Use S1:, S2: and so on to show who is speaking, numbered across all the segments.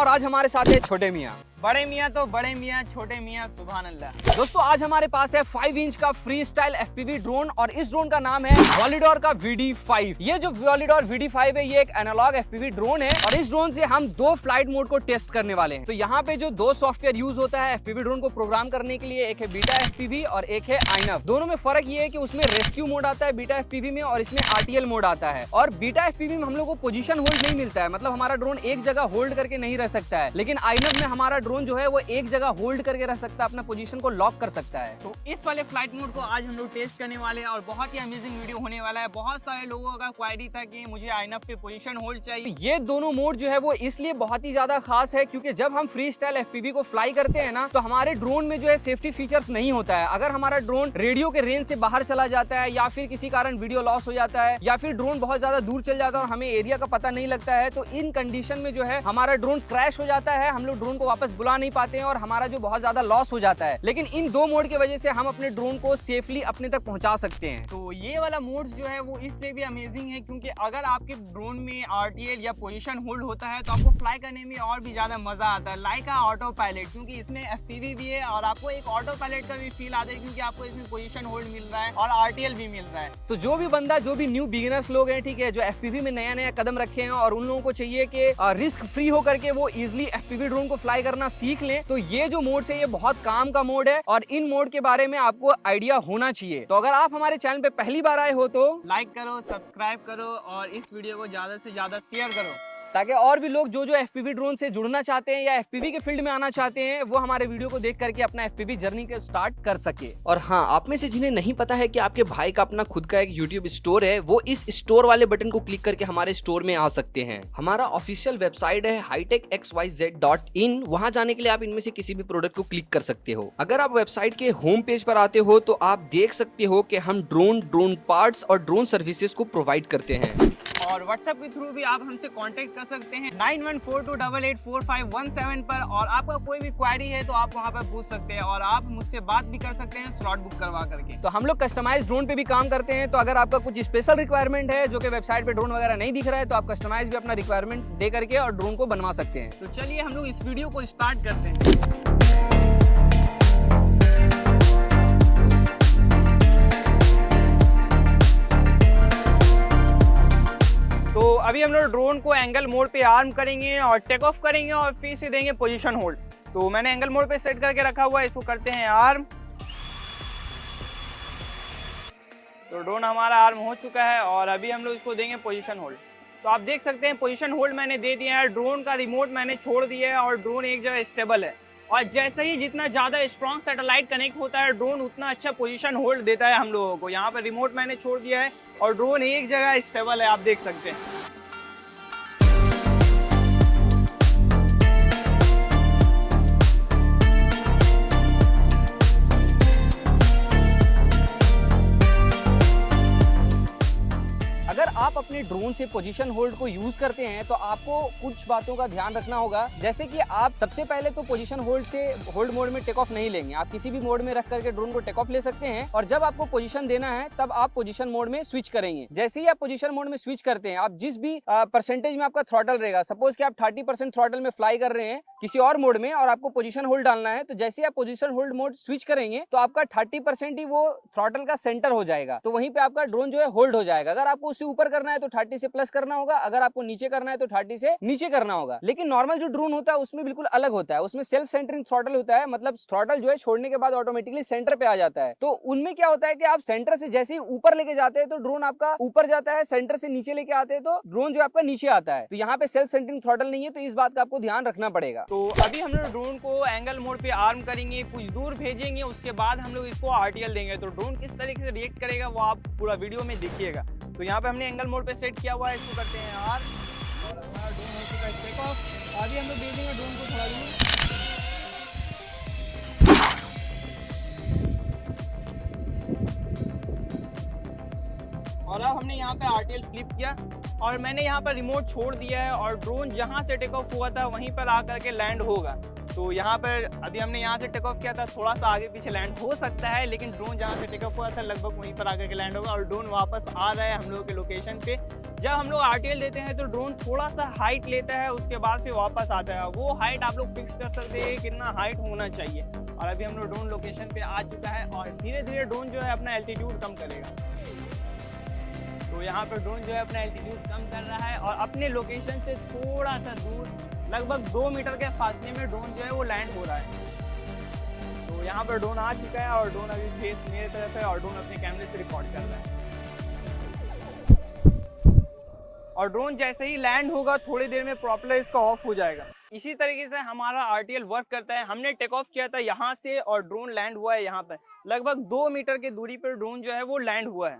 S1: और आज हमारे साथ है छोटे मियाँ।
S2: बड़े मियाँ तो बड़े मियाँ, छोटे मियाँ सुभान अल्लाह।
S1: दोस्तों आज हमारे पास है 5 इंच का फ्री स्टाइल FPV ड्रोन और इस ड्रोन का नाम है वॉलिडोर का VD5। ये जो वॉलिडोर VD5 है ये एक एनालॉग FPV ड्रोन है और इस ड्रोन से हम 2 फ्लाइट मोड को टेस्ट करने वाले हैं। तो यहाँ पे जो 2 सॉफ्टवेयर यूज होता है FPV ड्रोन को प्रोग्राम करने के लिए, एक है बीटा FPV और एक है INAV। दोनों में फर्क ये है कि उसमें रेस्क्यू मोड आता है बीटा FPV में और इसमें RTL मोड आता है। और बीटा FPV में हम लोग को पोजीशन होल्ड नहीं मिलता है, मतलब हमारा ड्रोन एक जगह होल्ड करके नहीं रह सकता है, लेकिन INAV में हमारा ड्रोन जो है वो एक जगह होल्ड करके रह सकता है, अपना पोजीशन को लॉक कर सकता है।
S2: तो इस वाले फ्लाइट मोड को आज हम लोग टेस्ट करने वाले हैं और बहुत ही अमेजिंग वीडियो होने वाला है। बहुत सारे लोगों का क्वेरी था कि मुझे INAV पे पोजीशन होल्ड चाहिए।
S1: ये दोनों मोड जो है वो इसलिए बहुत ही ज्यादा खास है क्योंकि जब हम फ्री स्टाइल FPV को फ्लाई करते हैं ना, तो हमारे ड्रोन में जो है सेफ्टी फीचर्स नहीं होता है। अगर हमारा ड्रोन रेडियो के रेंज से बाहर चला जाता है या फिर किसी कारण वीडियो लॉस हो जाता है या फिर ड्रोन बहुत ज्यादा दूर चल जाता है और हमें एरिया का पता नहीं लगता है, तो इन कंडीशन में जो है हमारा ड्रोन क्रैश हो जाता है, हम लोग ड्रोन को वापस बुला नहीं पाते हैं और हमारा जो बहुत ज्यादा लॉस हो जाता है। लेकिन इन 2 मोड की वजह से हम अपने ड्रोन को सेफली अपने तक पहुंचा सकते हैं।
S2: तो ये वाला मोड जो है वो इसलिए भी अमेजिंग है क्योंकि अगर आपके ड्रोन में RTL या पोजीशन होल्ड होता है तो आपको फ्लाई करने में और भी ज्यादा मजा आता है, लाइक ऑटो पायलट, क्योंकि इसमें FPV भी है और आपको एक ऑटो पायलट का भी फील आता है क्योंकि आपको इसमें पोजीशन होल्ड मिल रहा है और RTL भी मिल रहा है।
S1: तो जो भी बंदा, जो भी न्यू बिगिनर्स लोग हैं, ठीक है, जो FPV में नया नया कदम रखे हैं और उन लोगों को चाहिए कि रिस्क फ्री होकर के वो इजिली FPV ड्रोन को फ्लाई करना सीख लें, तो ये जो मोड है ये बहुत काम का मोड है और इन मोड के बारे में आपको आइडिया होना चाहिए। तो अगर आप हमारे चैनल पे पहली बार आए हो तो
S2: लाइक करो, सब्सक्राइब करो और इस वीडियो को ज्यादा से ज्यादा शेयर करो
S1: ताकि और भी लोग जो FPV ड्रोन से जुड़ना चाहते हैं या FPV के फील्ड में आना चाहते हैं वो हमारे वीडियो को देख करके अपना FPV जर्नी के स्टार्ट कर सके। और हाँ, आप में से जिन्हें नहीं पता है कि आपके भाई का अपना खुद का एक YouTube स्टोर है, वो इस स्टोर वाले बटन को क्लिक करके हमारे स्टोर में आ सकते हैं। हमारा ऑफिशियल वेबसाइट है hitechxyz.in। वहां जाने के लिए आप इनमें से किसी भी प्रोडक्ट को क्लिक कर सकते हो। अगर आप वेबसाइट के होम पेज पर आते हो तो आप देख सकते हो कि हम ड्रोन पार्ट्स और ड्रोन सर्विसेज को प्रोवाइड करते हैं
S2: और व्हाट्सएप के थ्रू भी आप हमसे कांटेक्ट कर सकते हैं 9142884517 पर। और आपका कोई भी क्वेरी है तो आप वहां पर पूछ सकते हैं और आप मुझसे बात भी कर सकते हैं स्लॉट बुक करवा करके।
S1: तो हम लोग कस्टमाइज ड्रोन पे भी काम करते हैं, तो अगर आपका कुछ स्पेशल रिक्वायरमेंट है जो कि वेबसाइट पे ड्रोन वगैरह नहीं दिख रहा है तो आप कस्टमाइज भी अपना रिक्वायरमेंट दे करके और ड्रोन को बनवा सकते हैं।
S2: तो चलिए हम लोग इस वीडियो को स्टार्ट करते हैं। तो अभी हम लोग ड्रोन को एंगल मोड पे आर्म करेंगे और टेक ऑफ करेंगे और फिर से देंगे पोजीशन होल्ड। तो मैंने एंगल मोड पे सेट करके रखा हुआ है, इसको करते हैं आर्म। तो ड्रोन हमारा आर्म हो चुका है और अभी हम लोग इसको देंगे पोजीशन होल्ड। तो आप देख सकते हैं पोजीशन होल्ड मैंने दे दिया है, ड्रोन का रिमोट मैंने छोड़ दिया है और ड्रोन एक जगह स्टेबल है। और जैसे ही जितना ज़्यादा स्ट्रॉन्ग सैटेलाइट कनेक्ट होता है ड्रोन उतना अच्छा पोजीशन होल्ड देता है हम लोगों को। यहाँ पर रिमोट मैंने छोड़ दिया है और ड्रोन एक जगह स्टेबल है, आप देख सकते हैं।
S1: अगर आप अपने ड्रोन से पोजीशन होल्ड को यूज करते हैं तो आपको कुछ बातों का ध्यान रखना होगा, जैसे कि आप सबसे पहले तो पोजीशन होल्ड से होल्ड मोड में टेक ऑफ नहीं लेंगे। आप किसी भी मोड में रख करके ड्रोन को टेक ऑफ ले सकते हैं और जब आपको पोजीशन देना है तब आप पोजीशन मोड में स्विच करेंगे। जैसे ही आप पोजीशन मोड में स्विच करते हैं, आप जिस भी परसेंटेज में आपका थ्रॉटल रहेगा, सपोज कि आप 30% थ्रॉटल में फ्लाई कर रहे हैं किसी और मोड में और आपको पोजीशन होल्ड डालना है, तो जैसे आप पोजीशन होल्ड मोड स्विच करेंगे तो आपका 30% ही वो थ्रॉटल का सेंटर हो जाएगा, तो वहीं पे आपका ड्रोन जो है होल्ड हो जाएगा। अगर आपको उससे ऊपर करना है तो 30 से प्लस करना होगा, अगर आपको नीचे करना है तो 30 से नीचे करना होगा। लेकिन नॉर्मल जो ड्रोन होता है उसमें बिल्कुल अलग होता है, उसमें सेल्फ सेंटरिंग थ्रॉटल होता है, मतलब थ्रॉटल जो है छोड़ने के बाद ऑटोमेटिकली सेंटर पे आ जाता है। तो उनमें क्या होता है कि आप सेंटर से जैसे ही ऊपर लेके जाते हैं तो ड्रोन आपका ऊपर जाता है, सेंटर से नीचे लेके आते हैं तो ड्रोन जो आपका नीचे आता है। तो यहाँ पे सेल्फ सेंटरिंग थ्रॉटल नहीं है, तो इस बात का आपको ध्यान रखना पड़ेगा।
S2: तो अभी हम लोग ड्रोन को एंगल मोड पे आर्म करेंगे, कुछ दूर भेजेंगे, उसके बाद हम लोग इसको RTL देंगे। तो ड्रोन किस तरीके से रिएक्ट करेगा वो आप पूरा वीडियो में देखिएगा। तो यहाँ पे हमने एंगल मोड पे सेट किया हुआ है, इसको करते हैं आर्म और हमारा ड्रोन हो चुका है टेक ऑफ। अभी हम लोग दे देंगे ड्रोन को थोड़ा दूर। और अब हमने यहाँ पे RTL फ्लिप किया और मैंने यहाँ पर रिमोट छोड़ दिया है और ड्रोन जहाँ से टेक ऑफ हुआ था वहीं पर आकर के लैंड होगा। तो यहाँ पर अभी हमने यहाँ से टेक ऑफ किया था, थोड़ा सा आगे पीछे लैंड हो सकता है, लेकिन ड्रोन जहाँ से टेक ऑफ हुआ था लगभग वहीं पर आकर के लैंड होगा और ड्रोन वापस आ रहा है हम लोगों के लोकेशन पे। जब हम लोग RTL देते हैं तो ड्रोन थोड़ा सा हाइट लेता है, उसके बाद फिर वापस आता है। वो हाइट आप लोग फिक्स कर सकते हैं कितना हाइट होना चाहिए। और अभी हम लोग ड्रोन लोकेशन पे आ चुका है और धीरे धीरे ड्रोन जो है अपना एल्टीट्यूड कम करेगा। तो यहाँ पर ड्रोन जो है अपना एल्टीट्यूड कम कर रहा है और अपने लोकेशन से थोड़ा सा दूर लगभग 2 मीटर के फासले में ड्रोन जो है वो लैंड हो रहा है। तो यहाँ पर ड्रोन आ चुका है और ड्रोन अभी फेस मेरे तरफ है और ड्रोन अपने कैमरे से रिकॉर्ड कर रहा है। और ड्रोन जैसे ही लैंड होगा थोड़ी देर में प्रॉपर इसका ऑफ हो जाएगा। इसी तरीके से हमारा RTL वर्क करता है। हमने टेक ऑफ किया था यहाँ से और ड्रोन लैंड हुआ है यहाँ पर। लगभग 2 मीटर की दूरी पर ड्रोन जो है वो लैंड हुआ है।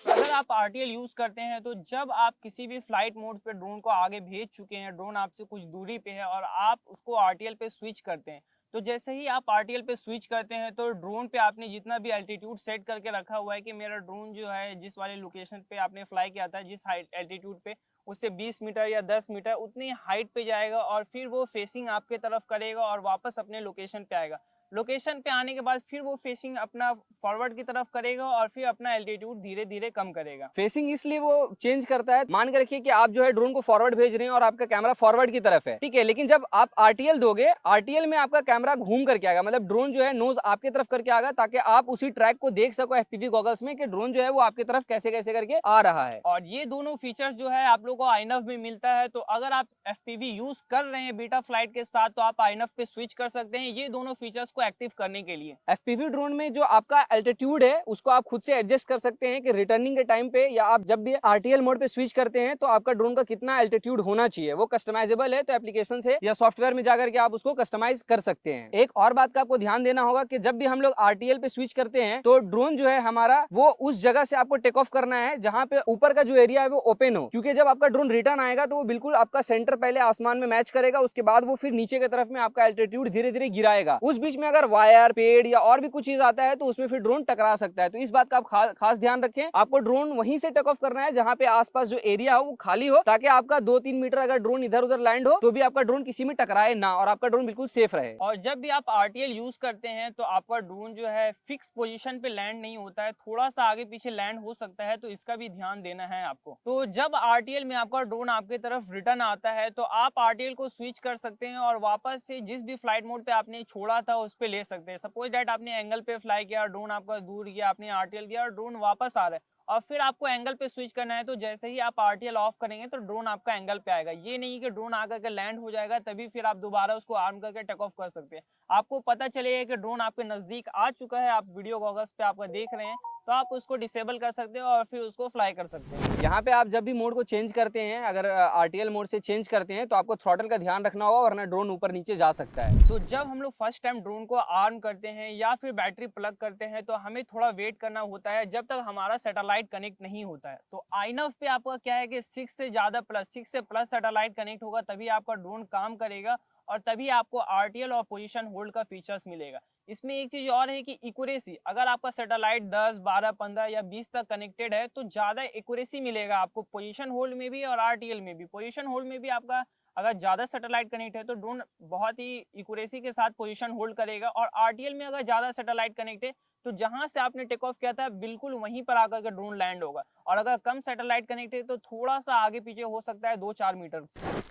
S2: अगर आप RTL यूज करते हैं तो जब आप किसी भी फ्लाइट मोड पे ड्रोन को आगे भेज चुके हैं, ड्रोन आपसे कुछ दूरी पे है और आप उसको RTL पे स्विच करते हैं, तो जैसे ही आप RTL पे स्विच करते हैं तो ड्रोन पे आपने जितना भी एल्टीट्यूड सेट करके रखा हुआ है कि मेरा ड्रोन जो है जिस वाले लोकेशन पे आपने फ्लाई किया था, जिस हाइट एल्टीट्यूड पे, उससे 20 मीटर या 10 मीटर उतनी हाइट पे जाएगा और फिर वो फेसिंग आपके तरफ करेगा और वापस अपने लोकेशन पे आएगा। लोकेशन पे आने के बाद फिर वो फेसिंग अपना फॉरवर्ड की तरफ करेगा और फिर अपना एल्टीट्यूड धीरे धीरे कम करेगा।
S1: फेसिंग इसलिए वो चेंज करता है, मान के रखिए कि आप जो है ड्रोन को फॉरवर्ड भेज रहे हैं और आपका कैमरा फॉरवर्ड की तरफ है, ठीक है, लेकिन जब आप RTL दोगे, RTL में आपका कैमरा घूम करके आएगा, मतलब ड्रोन जो है नोज आपकी तरफ करके आएगा ताकि आप उसी ट्रैक को देख सको FPV गॉगल्स में कि ड्रोन जो है वो आपकी तरफ कैसे कैसे करके आ रहा है।
S2: और ये दोनों फीचर्स जो है आप लोगों को iNav में मिलता है। तो अगर आप FPV यूज कर रहे हैं बीटा फ्लाइट के साथ तो आप iNav पे स्विच कर सकते हैं ये दोनों फीचर्स को एक्टिव करने के लिए।
S1: FPV ड्रोन में जो आपका एल्टीट्यूड है उसको आप खुद से एडजस्ट कर सकते हैं कि रिटर्निंग के टाइम पे या आप जब भी RTL मोड पे स्विच करते हैं तो आपका ड्रोन का कितना एल्टीट्यूड होना चाहिए, वो कस्टमाइजेबल है। तो एप्लीकेशन से या सॉफ्टवेयर में जाकर के आप उसको कस्टमाइज कर सकते हैं। एक और बात का आपको ध्यान देना होगा कि जब भी हम लोग RTL पे स्विच करते हैं तो ड्रोन जो है हमारा वो उस जगह से आपको टेक ऑफ करना है जहां पे ऊपर का जो एरिया है वो ओपन हो, क्योंकि जब आपका ड्रोन रिटर्न आएगा तो वो बिल्कुल आपका सेंटर पहले आसमान में मैच करेगा, उसके बाद वो फिर नीचे की तरफ में आपका एल्टीट्यूड धीरे धीरे गिराएगा। उस बीच में अगर वायर, पेड़ या और भी कुछ चीज आता है तो उसमें फिर ड्रोन टकरा सकता है। तो इस बात का आप खास ध्यान रखें। आपको ड्रोन वहीं से टेक ऑफ करना है जहां पे आसपास जो एरिया हो वो खाली हो, ताकि आपका 2-3 मीटर अगर ड्रोन इधर उधर लैंड हो तो भी आपका ड्रोन किसी में टकराए ना और आपका ड्रोन बिल्कुल सेफ रहे।
S2: और जब भी आप RTL यूज करते हैं तो आपका ड्रोन जो है फिक्स पोजीशन पे लैंड नहीं होता है, थोड़ा सा आगे पीछे लैंड हो सकता है, तो इसका भी ध्यान देना है आपको। तो जब RTL में आपका ड्रोन आपके तरफ रिटर्न आता है तो आप RTL को स्विच कर सकते हैं और वापस से जिस भी फ्लाइट मोड पे आपने छोड़ा था उस पे ले सकते हैं। सपोज दैट आपने एंगल पे फ्लाई किया, ड्रोन आपका दूर गया, आपने RTL किया और ड्रोन वापस आ रहा है और फिर आपको एंगल पे स्विच करना है, तो जैसे ही आप RTL ऑफ करेंगे तो ड्रोन आपका एंगल पे आएगा। ये नहीं कि ड्रोन आकर के लैंड हो जाएगा तभी फिर आप दोबारा उसको आर्म करके टेक ऑफ कर सकते हैं। आपको पता चलेगा कि ड्रोन आपके नजदीक आ चुका है, आप वीडियो गॉगल्स पे आपका देख रहे हैं, तो आप उसको डिसेबल कर सकते हो और फिर उसको फ्लाई कर सकते हैं।
S1: यहाँ पे आप जब भी मोड को चेंज करते हैं, अगर RTL मोड से चेंज करते हैं तो आपको थ्रॉटल का ध्यान रखना होगा वरना ड्रोन ऊपर नीचे जा सकता है।
S2: तो जब हम लोग फर्स्ट टाइम ड्रोन को आर्म करते हैं या फिर बैटरी प्लग करते हैं तो हमें थोड़ा वेट करना होता है जब तक हमारा सैटेलाइट कनेक्ट नहीं होता है। तो iNav पे आपका क्या है कि 6 से प्लस सैटेलाइट कनेक्ट होगा तभी आपका ड्रोन काम करेगा और तभी आपको RTL और पोजीशन होल्ड का फीचर्स मिलेगा। इसमें एक चीज और है कि एक्यूरेसी, अगर आपका सैटेलाइट 10, 12, 15 या 20 तक कनेक्टेड है तो ज्यादा एक्यूरेसी मिलेगा आपको पोजीशन होल्ड में भी और RTL में भी। पोजीशन होल्ड में भी आपका अगर ज्यादा सैटेलाइट कनेक्ट है तो ड्रोन बहुत ही एक्यूरेसी के साथ पोजीशन होल्ड करेगा और RTL में अगर ज्यादा सैटेलाइट कनेक्ट है तो जहां से आपने टेक ऑफ किया था बिल्कुल वहीं पर आकर के ड्रोन लैंड होगा और अगर कम सैटेलाइट कनेक्ट है तो थोड़ा सा आगे पीछे हो सकता है 2-4 मीटर।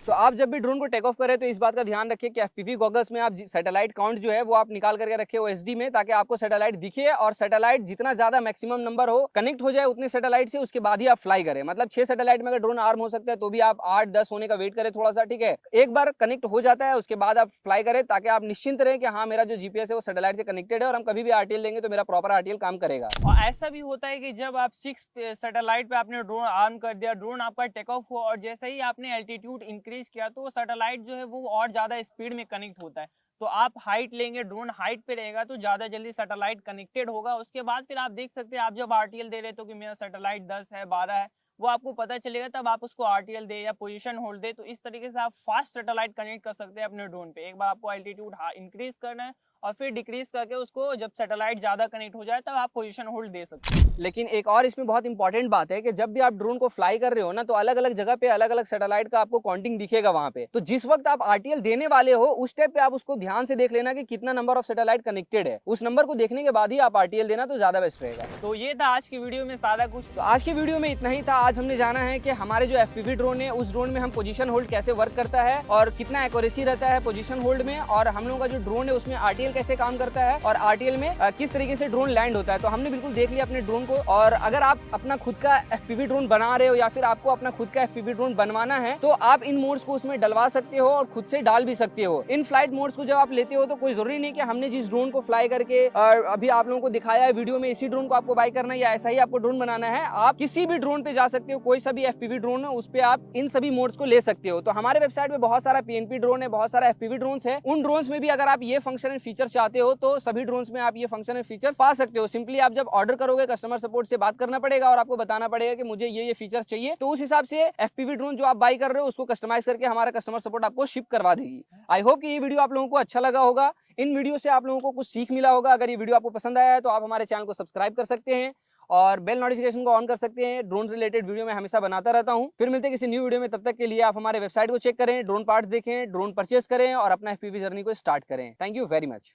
S1: तो आप जब भी ड्रोन को टेक ऑफ करें तो इस बात का ध्यान रखिए कि FPV गॉगल्स में आप सैटेलाइट काउंट जो है वो आप निकाल करके रखे OSD में, ताकि आपको सैटेलाइट दिखे और सैटेलाइट जितना ज्यादा मैक्सिमम नंबर हो कनेक्ट हो जाए उतने सैटेलाइट से, उसके बाद ही आप फ्लाई करें। मतलब 6 सैटेलाइट में अगर ड्रोन आर्म हो सकता है तो भी आप 8-10 होने का वेट करें थोड़ा सा, ठीक है। एक बार कनेक्ट हो जाता है उसके बाद आप फ्लाई करें ताकि आप निश्चिंत रहे कि हाँ मेरा जो GPS है वो सैटेलाइट से कनेक्टेड है और हम कभी भी RTL लेंगे तो मेरा प्रॉपर RTL काम करेगा।
S2: और ऐसा भी होता है कि जब आप 6 सैटेलाइट पे आपने ड्रोन आर्म कर दिया, ड्रोन आपका टेक ऑफ हुआ और जैसे ही आपने एल्टीट्यूड इंक्रीज किया तो सैटेलाइट जो है वो और ज्यादा स्पीड में कनेक्ट होता है। तो आप हाइट लेंगे, ड्रोन हाइट पे रहेगा तो ज्यादा जल्दी सैटेलाइट कनेक्टेड होगा। उसके बाद फिर आप देख सकते हैं, आप जब RTL दे रहे तो कि मेरा सैटेलाइट 10 है, 12 है, वो आपको पता चलेगा तब आप उसको RTL दे या पोजीशन होल्ड दे। तो इस तरीके से आप फास्ट सैटेलाइट कनेक्ट कर सकते हैं अपने ड्रोन पे। एक बार आपको एल्टीट्यूड इंक्रीज करना है और फिर डिक्रीज करके उसको जब सैटेलाइट ज्यादा कनेक्ट हो जाए तब आप पोजीशन होल्ड दे सकते हैं।
S1: लेकिन एक और इसमें बहुत इंपॉर्टेंट बात है कि जब भी आप ड्रोन को फ्लाई कर रहे हो ना, तो अलग अलग जगह पे अलग अलग सैटेलाइट का आपको काउंटिंग दिखेगा वहां पे। तो जिस वक्त आप आरटीएल देने वाले हो उस टाइप पे आप उसको ध्यान से देख लेना कि कितना नंबर ऑफ सैटेलाइट कनेक्टेड है। उस नंबर को देखने के बाद ही आप आरटीएल देना तो ज्यादा बेस्ट रहेगा।
S2: तो ये था आज की वीडियो में सारा कुछ।
S1: तो आज की वीडियो में इतना ही था। आज हमने जाना है कि हमारे जो एफपीवी ड्रोन है उस ड्रोन में हम पोजीशन होल्ड कैसे वर्क करता है और कितना एक्यूरेसी रहता है पोजीशन होल्ड में, और हम लोगों का जो ड्रोन है उसमें आरटीएल कैसे काम करता है और आरटीएल में किस तरीके से ड्रोन लैंड होता है। तो हमने बिल्कुल देख लिया अपने ड्रोन को। और अगर आप अपना खुद का एफपीवी ड्रोन बना रहे हो या फिर आपको अपना खुद का एफपीवी ड्रोन बनवाना है तो आप इन मोड्स को उसमें डलवा सकते हो और खुद से डाल भी सकते हो। इन फ्लाइट मोड्स को जब आप लेते हो तो कोई जरूरी नहीं कि हमने जिस ड्रोन को फ्लाई करके और अभी आप लोगों को दिखाया है वीडियो में इसी ड्रोन को आपको बाय करना है या ऐसा ही आपको ड्रोन बनाना है। आप किसी भी ड्रोन पे जा सकते हो, कोई सा भी एफपीवी ड्रोन है उस पे आप इन सभी मोड्स को ले सकते हो। तो हमारे वेबसाइट पे बहुत सारा पीएनपी ड्रोन है, बहुत सारा एफपीवी ड्रोन है। उन ड्रोन्स में भी अगर आप ये फंक्शन एंड फीचर्स चाहते हो तो सभी ड्रोन्स में आप ये फंक्शन एंड फीचर्स पा सकते हो। सिंपली आप जब ऑर्डर करोगे कस्टमर सपोर्ट से बात करना पड़ेगा और आपको बताना पड़ेगा कि मुझे ये फीचर्स चाहिए, तो उस हिसाब से एफपीवी ड्रोन जो आप बाय कर रहे हो उसको कस्टमाइज करके हमारा कस्टमर सपोर्ट आपको शिप करवा देगी। आई होप कि ये वीडियो आप लोगों को अच्छा लगा होगा। इन वीडियो से आप लोगों को कुछ सीख मिला होगा। अगर ये वीडियो आपको पसंद आया है तो आप हमारे चैनल को सब्सक्राइब कर सकते हैं और बेल नोटिफिकेशन को ऑन कर सकते हैं। ड्रोन रिलेटेड वीडियो मैं हमेशा बनाता रहता हूं। फिर मिलते हैं किसी न्यू वीडियो में, तब तक के लिए आप हमारे वेबसाइट को चेक करें, ड्रोन पार्ट्स देखें, ड्रोन परचेस करें और अपना एफपीवी जर्नी को स्टार्ट करें। Thank you very much.